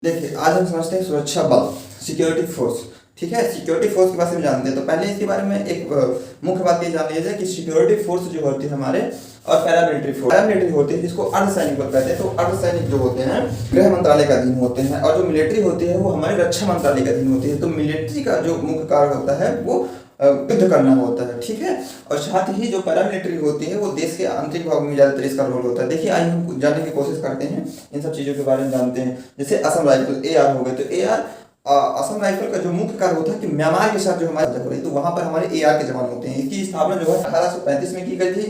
देखिए, आज हम समझते हैं सुरक्षा बल, सिक्योरिटी फोर्स। ठीक है, सिक्योरिटी फोर्स के बारे में जानते हैं। तो पहले इसके बारे में एक मुख्य बात ये जान लीजिए कि सिक्योरिटी फोर्स जो होती है हमारे, और पैरामिलिट्री फोर्स। पैरामिलिट्री होती है जिसको अर्धसैनिक बल कहते हैं। तो अर्धसैनिक जो होते हैं गृह मंत्रालय का अधीन होते हैं, और जो मिलिट्री होती है वो हमारे रक्षा मंत्रालय का अधीन होती है। तो मिलिट्री का जो मुख्य कार्य होता है वो युद्ध करना होता है। ठीक है, और साथ ही जो पैरामिलिट्री होती है वो देश के आंतरिक भाग में ज़्यादातर इसका रोल होता है। देखिए, आइए हम जानने की कोशिश करते हैं, इन सब चीज़ों के बारे में जानते हैं। जैसे असम राइफल AR हो गए, तो AR असम राइफल का जो मुख्य कार्य होता है कि म्यांमार के साथ जो हमारे हो रही है, तो वहाँ पर हमारे AR के जवान होते हैं। इसकी स्थापना जो है 1835 में की गई थी।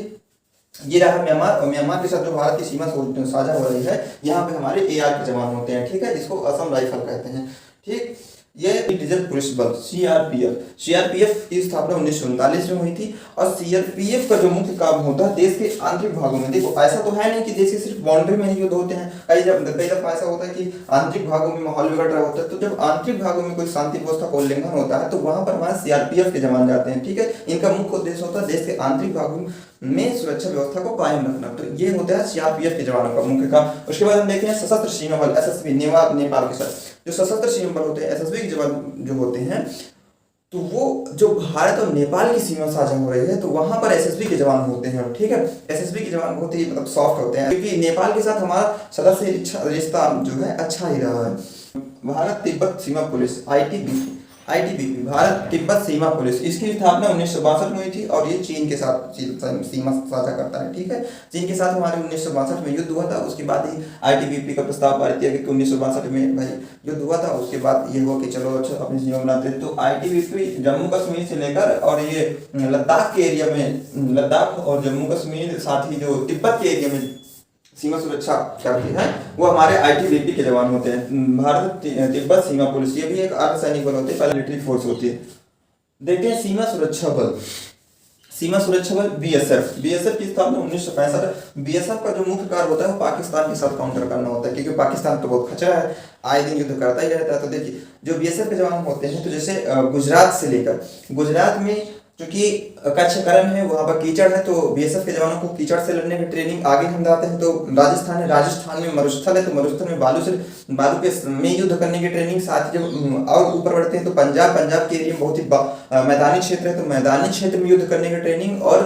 ये रहा म्यांमार, और म्यांमार के साथ जो भारत की सीमा साझा हो रही है, यहाँ पे हमारे AR के जवान होते हैं। ठीक है, जिसको असम राइफल कहते हैं। ठीक, ये रिजर्व पुलिस बल CRPF की स्थापना 1939 में हुई थी। और CRPF का जो मुख्य काम होता है देश के आंतरिक भागों में। देखो, ऐसा तो है नहीं कि देश के सिर्फ बाउंड्री में ही युद्ध होते हैं। कई दफा ऐसा होता है कि आंतरिक भागों में माहौल बिगड़ रहा होता है, तो जब आंतरिक भागों में कोई शांति व्यवस्था का उल्लंघन होता है तो वहां पर हमारे CRPF के जवान जाते हैं। ठीक है, इनका मुख्य उद्देश्य होता है देश के आंतरिक भागों में सुरक्षा व्यवस्था को कायम रखना। तो ये होता है CRPF के जवानों का मुख्य काम। उसके बाद हम देखते हैं सशस्त्र सीमा बल SSB, नेपाल के साथ जो सशस्त्र सीमा बल होते हैं, SSB के जवान जो होते हैं, तो वो जो भारत और नेपाल की सीमा साझा हो रही है, तो वहां पर SSB के जवान होते हैं। ठीक है, SSB के जवान बहुत ही मतलब सॉफ्ट होते हैं, क्योंकि नेपाल के साथ हमारा सदस्य रिश्ता जो है अच्छा ही रहा है। भारत तिब्बत सीमा पुलिस ITBP, भारत तिब्बत सीमा पुलिस, इसकी स्थापना 1962 में हुई थी, और ये चीन के साथ सीमा साझा करता है। ठीक है, चीन के साथ हमारे 1962 में युद्ध हुआ था। उसके बाद ही ITBP का प्रस्ताव पारित किया गया कि 1962 में भाई युद्ध हुआ था। उसके बाद ये हुआ कि चलो अच्छा अपनी सीमा बनाते हैं। तो ITBP जम्मू कश्मीर से लेकर और ये लद्दाख के एरिया में, लद्दाख और जम्मू कश्मीर, साथ ही जो तिब्बत के एरिया में सीमा सुरक्षा करती है, वो हमारे ITBP के जवान होते हैं। भारत तिब्बत सीमा पुलिस, ये भी एक अर्धसैनिक बल होते हैं, पैरामिलिट्री फोर्स होती है। देखते हैं सीमा सुरक्षा बल BSF की स्थापना 1965। BSF का जो मुख्य कार्य होता है वो पाकिस्तान के साथ काउंटर करना होता है, क्योंकि पाकिस्तान तो बहुत खतरा है, आए दिन युद्ध करता ही रहता है। तो देखिए, जो BSF के जवान होते हैं, तो जैसे गुजरात से लेकर, गुजरात में क्योंकि कच्छकरण है, वहाँ पर कीचड़ है, तो BSF के जवानों को कीचड़ से लड़ने की ट्रेनिंग आगे हम जाते हैं। तो राजस्थान में मरुस्थल है, तो मरुस्थल में बालू के में युद्ध करने की ट्रेनिंग। साथ ही जब और ऊपर बढ़ते हैं तो पंजाब के एरिया में बहुत ही मैदानी क्षेत्र है, तो मैदानी क्षेत्र में युद्ध करने की ट्रेनिंग। और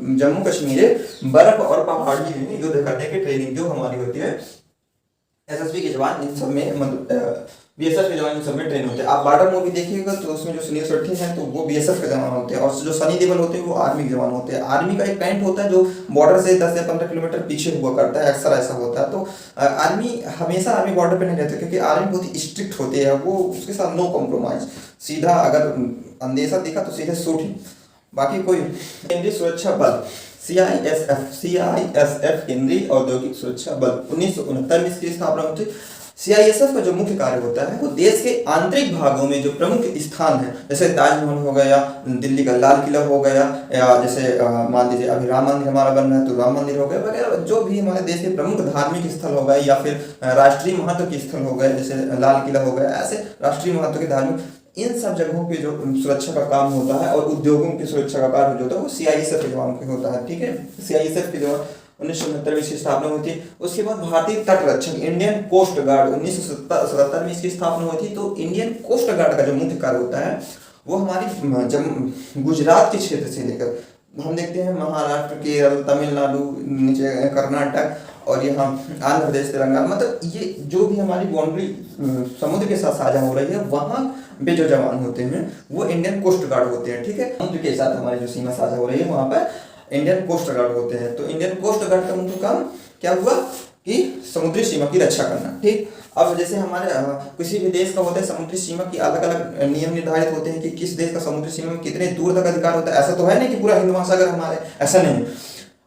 जम्मू कश्मीर बर्फ और पहाड़ी में युद्ध करने की ट्रेनिंग जो हमारी होती है। SSB के जवान इन सब में मतलब BSF के जवान इन सब में ट्रेन होते हैं। आप बॉर्डर मूवी देखिएगा तो उसमें जो सुनील शेट्टी हैं तो वो BSF के जवान होते हैं, और जो सनी देओल होते हैं वो आर्मी के जवान होते हैं। आर्मी का एक कैंट होता है जो बॉर्डर से 10 या 15 किलोमीटर पीछे हुआ करता है, अक्सर ऐसा होता है। तो आर्मी बॉर्डर पे नहीं रहते, क्योंकि आर्मी बहुत ही स्ट्रिक्ट होते हैं, वो उसके साथ नो कॉम्प्रोमाइज, सीधा अगर अंदेशा दिखा तो सीधे शूटिंग, बाकी कोई। केंद्रीय सुरक्षा बल CISF केंद्रीय औद्योगिक सुरक्षा बल 1969 में इसकी स्थापना हुई थी। CISF का जो मुख्य कार्य होता है वो देश के आंतरिक भागों में जो प्रमुख स्थान है, जैसे ताजमहल हो गया, दिल्ली का लाल किला हो गया, या जैसे मान लीजिए अभी राम मंदिर हमारा बन रहा है तो राम मंदिर हो गया वगैरह, जो भी हमारे देश के प्रमुख धार्मिक स्थल हो गए, या फिर राष्ट्रीय महत्व के स्थल हो गए, जैसे लाल किला हो गया, ऐसे राष्ट्रीय महत्व के धार्मिक, इन सब जगहों पे जो सुरक्षा का काम होता है और उद्योगों की सुरक्षा का कार्य जो होता है वो CISF के जवानों का होता है। ठीक है, CISF के जवान 1969 में इसकी स्थापना हुई थी। उसके बाद भारतीय तट रक्षक इंडियन कोस्ट गार्ड 1977 में इसकी स्थापना हुई थी। तो इंडियन कोस्ट गार्ड का जो मुख्य कार्य होता है वो हमारी गुजरात के क्षेत्र से लेकर हम देखते हैं महाराष्ट्र, केरल, तमिलनाडु, नीचे कर्नाटक, और यहाँ आंध्र प्रदेश, तेलंगाना, मतलब ये जो भी हमारी बाउंड्री समुद्र के साथ साझा हो रही है, वहाँ पे जो जवान होते हैं वो इंडियन कोस्ट गार्ड होते हैं। ठीक है, समुद्र के साथ हमारी जो सीमा साझा हो रही है वहाँ पर इंडियन कोस्ट गार्ड होते हैं। तो इंडियन कोस्ट गार्ड का मुख्य काम क्या हुआ कि समुद्री सीमा की रक्षा करना। ठीक, अब जैसे हमारे किसी भी देश का होता है समुद्री सीमा की अलग अलग नियम निर्धारित होते हैं कि किस देश का समुद्री सीमा में कितने दूर तक अधिकार होता है। ऐसा तो है नहीं कि पूरा हिंद महासागर हमारे, ऐसा नहीं।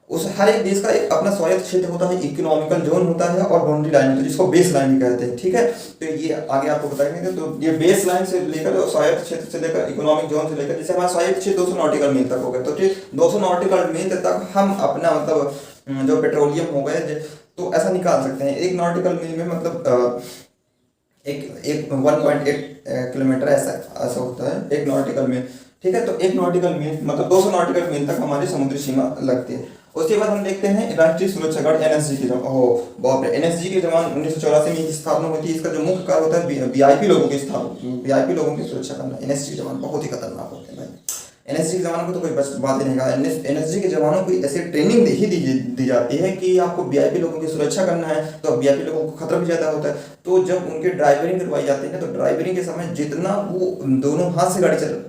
उस हर एक देश का एक अपना स्वायत्त क्षेत्र होता है, इकोनॉमिकल जोन होता है, और बाउंड्री लाइन होती है जिसको बेस लाइन भी कहते हैं। ठीक है, तो ये आगे आपको बताएंगे। तो ये बेस लाइन से लेकर और स्वायत्त क्षेत्र से लेकर इकोनॉमिक जोन से लेकर, जैसे हमारा स्वायत्त क्षेत्र 200 नॉटिकल मील तक हो गया, तो ठीक 200 नॉटिकल मील तक हम अपना मतलब जो पेट्रोलियम हो गए तो ऐसा निकाल सकते हैं। एक नॉटिकल मील में मतलब एक 1.8 किलोमीटर ऐसा होता है एक नॉटिकल मील। ठीक है, तो एक नॉटिकल मील मतलब 200 नॉटिकल मील तक हमारी समुद्री सीमा लगती है। उसके बाद हम देखते हैं राष्ट्रीय सुरक्षा गार्ड एनएसजी के जवान। ओह बाप रे, एनएसजी के जवान 1984 में इसकी स्थापना हुई थी। इसका जो मुख्य कार्य होता है वीआईपी लोगों की वीआईपी लोगों की सुरक्षा करना। एनएसजी के जवान बहुत ही खतरनाक होते हैं भाई। एनएसजी के जवानों को तो कोई बात ही नहीं कहा। एनएसजी के जवानों को ऐसी ट्रेनिंग दी जाती है कि आपको वीआईपी लोगों की सुरक्षा करना है, तो वीआईपी लोगों को खतरा भी ज्यादा होता है। तो जब उनकी ड्राइवरिंग करवाई जाती है ना, तो ड्राइवरिंग के समय जितना वो दोनों हाथ से गाड़ी चल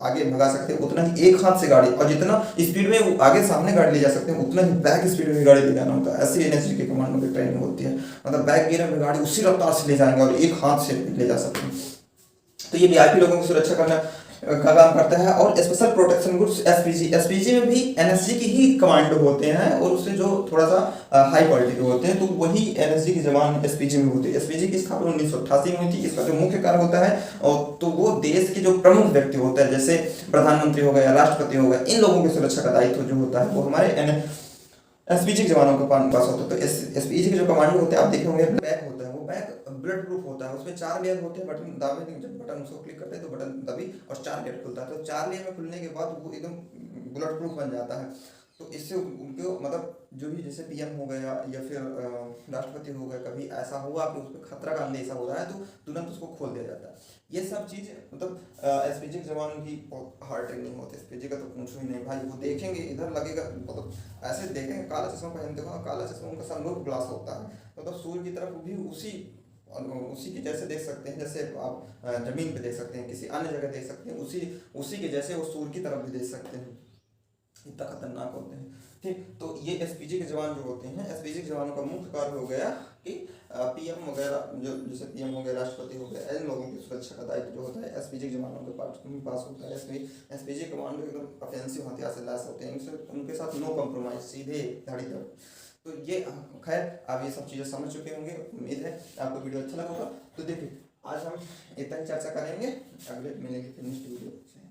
आगे भगा सकते हैं उतना ही एक हाथ से गाड़ी, और जितना स्पीड में वो आगे सामने गाड़ी ले जा सकते हैं उतना ही बैक स्पीड में गाड़ी ले जाना होता है। ऐसी एनएसजी के कमांडो की ट्रेनिंग होती है। मतलब बैक गियर में गाड़ी उसी रफ्तार से ले जाएंगे और एक हाथ से ले जा सकते हैं। तो ये वीआईपी लोगों की सुरक्षा करना का काम करता है। और स्पेशल प्रोटेक्शन ग्रुप्स एसपीजी में भी एनएसजी के ही कमांडो होते हैं, और उससे जो थोड़ा सा हाई क्वालिटी के होते हैं, तो वही एनएसजी के जवान एसपीजी में होते हैं। एसपीजी की स्थापना 1988 में हुई थी। इसका जो मुख्य कार्य होता है, और तो वो देश के जो प्रमुख व्यक्ति होते हैं, जैसे प्रधानमंत्री हो गया, राष्ट्रपति हो गया, इन लोगों की सुरक्षा का दायित्व जो होता है वो हमारे एसपीजी के जवानों के पास होता है। तो एसपीजी के जो कमांडो होते हैं, आप देखे होंगे बैग होता है, वो बैग बुलेट प्रूफ होता है। उसमें 4 लेयर होते हैं। बटन दाबे, जब बटन उसको क्लिक करते हैं तो बटन दबी और 4 लेयर खुलता है। तो 4 लेयर में खुलने के बाद वो एकदम बुलेट प्रूफ बन जाता है। तो इससे उनको मतलब जो भी जैसे पीएम हो गया या फिर राष्ट्रपति हो गया, कभी ऐसा हुआ कि उस पर खतरा का अंदेशा हो रहा है, तो तुरंत उसको खोल दिया जाता है। ये सब चीज़ मतलब एसपीजी के जवानों की बहुत हार्ड ट्रेनिंग होती है। एसपीजी का तो पूछो ही नहीं भाई। वो देखेंगे इधर लगेगा, मतलब ऐसे देखेंगे, काला चश्मा पहनते हो, काला चश्मा उनका सनरूफ ग्लास होता है, मतलब सूर्य की तरफ भी उसी के जैसे देख सकते हैं, जैसे आप जमीन पे देख सकते हैं, किसी अन्य जगह देख सकते हैं, उसी के जैसे वो सूर्य की तरफ भी देख सकते हैं। इतना खतरनाक होते हैं। ठीक, तो ये एसपीजी के जवान जो होते हैं, एसपीजी के जवानों का मुख्य कार्य हो गया कि पीएम वगैरह, जो जैसे पीएम हो गया, राष्ट्रपति हो गया, इन लोगों की सुरक्षा का दायित्व जो होता है एसपीजी के जवानों के पास होता है। एसपीजी कमांडो एकदम ऑफेंसिव हथियार से लैस होते हैं। उनके साथ नो कॉम्प्रोमाइज, सीधे धड़ी धड़। तो ये खैर आप ये सब चीज़ें समझ चुके होंगे। उम्मीद है आपको वीडियो अच्छा लगा होगा। तो देखिए आज हम इतना ही चर्चा करेंगे, अगले मिलेंगे नेक्स्ट वीडियो से।